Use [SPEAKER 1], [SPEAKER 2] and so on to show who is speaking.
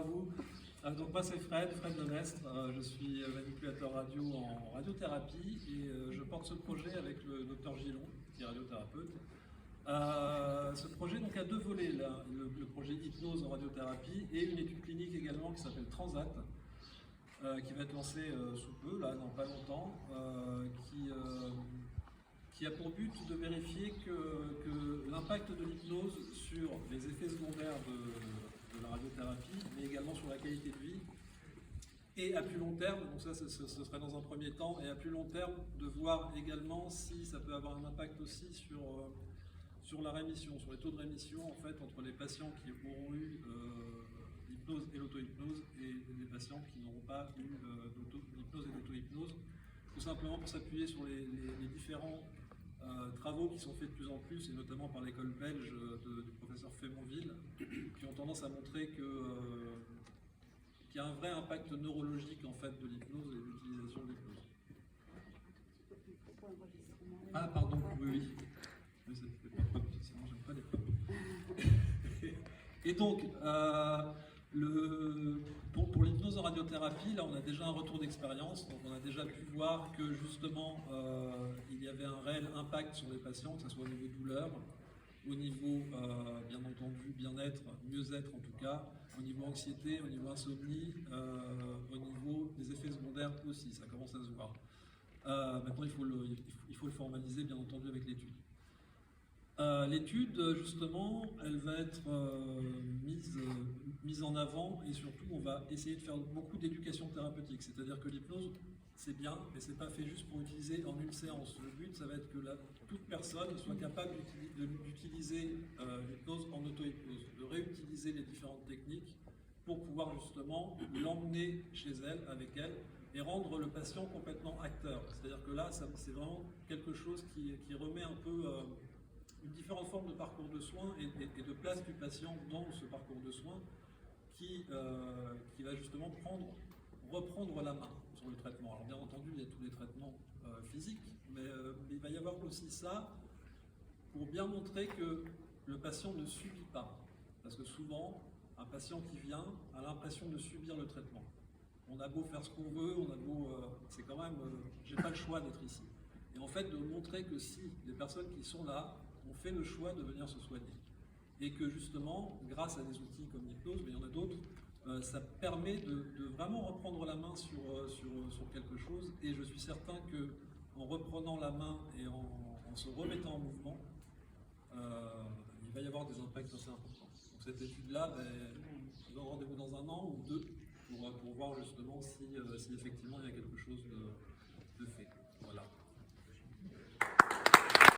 [SPEAKER 1] à vous. Donc moi c'est Fred Lemestre, je suis manipulateur radio en radiothérapie et je porte ce projet avec le docteur Gillon, qui est radiothérapeute. Ce projet donc, a deux volets, là, le projet hypnose en radiothérapie et une étude clinique également qui s'appelle Transat, qui va être lancée sous peu, là, dans pas longtemps, qui a pour but de vérifier que l'impact de l'hypnose sur les effets secondaires de la radiothérapie, mais également sur la qualité de vie, et à plus long terme, donc ça ce serait dans un premier temps, et à plus long terme de voir également si ça peut avoir un impact aussi sur la rémission, sur les taux de rémission en fait entre les patients qui auront eu l'hypnose et l'auto-hypnose et les patients qui n'auront pas eu l'hypnose et l'auto-hypnose, tout simplement pour s'appuyer sur les différents travaux qui sont faits de plus en plus, et notamment par l'école belge du professeur Fémonville, qui ont tendance à montrer qu'il y a un vrai impact neurologique en fait de l'hypnose et de l'utilisation de l'hypnose. Ah pardon, oui. Mais ça fait pas de pop, sinon j'aime pas les pop. Et donc, pour l'hypnose en radiothérapie, là on a déjà un retour d'expérience, donc on a déjà pu voir que justement il y avait un réel impact sur les patients, que ce soit au niveau douleur, au niveau bien entendu bien-être, mieux-être en tout cas, au niveau anxiété, au niveau insomnie, au niveau des effets secondaires aussi, ça commence à se voir. Maintenant il faut le formaliser bien entendu avec l'étude. L'étude, justement, elle va être mise en avant et surtout, on va essayer de faire beaucoup d'éducation thérapeutique. C'est-à-dire que l'hypnose, c'est bien, mais c'est pas fait juste pour utiliser en une séance. Le but, ça va être que toute personne soit capable d'utiliser l'hypnose en auto-hypnose, de réutiliser les différentes techniques pour pouvoir justement l'emmener chez elle, avec elle, et rendre le patient complètement acteur. C'est-à-dire que là, c'est vraiment quelque chose qui remet un peu une différente forme de parcours de soins et de place du patient dans ce parcours de soins qui va justement reprendre la main sur le traitement. Alors bien entendu, il y a tous les traitements physiques, mais il va y avoir aussi ça pour bien montrer que le patient ne subit pas. Parce que souvent, un patient qui vient a l'impression de subir le traitement. On a beau faire ce qu'on veut, on a beau... c'est quand même... j'ai pas le choix d'être ici. Et en fait, de montrer que si les personnes qui sont là ont fait le choix de venir se soigner. Et que justement, grâce à des outils comme l'hypnose, mais il y en a d'autres, ça permet de vraiment reprendre la main sur quelque chose. Et je suis certain qu'en reprenant la main et en se remettant en mouvement, il va y avoir des impacts assez importants. Donc cette étude-là, je vous donne rendez-vous dans un an ou deux pour voir justement si effectivement il y a quelque chose de fait.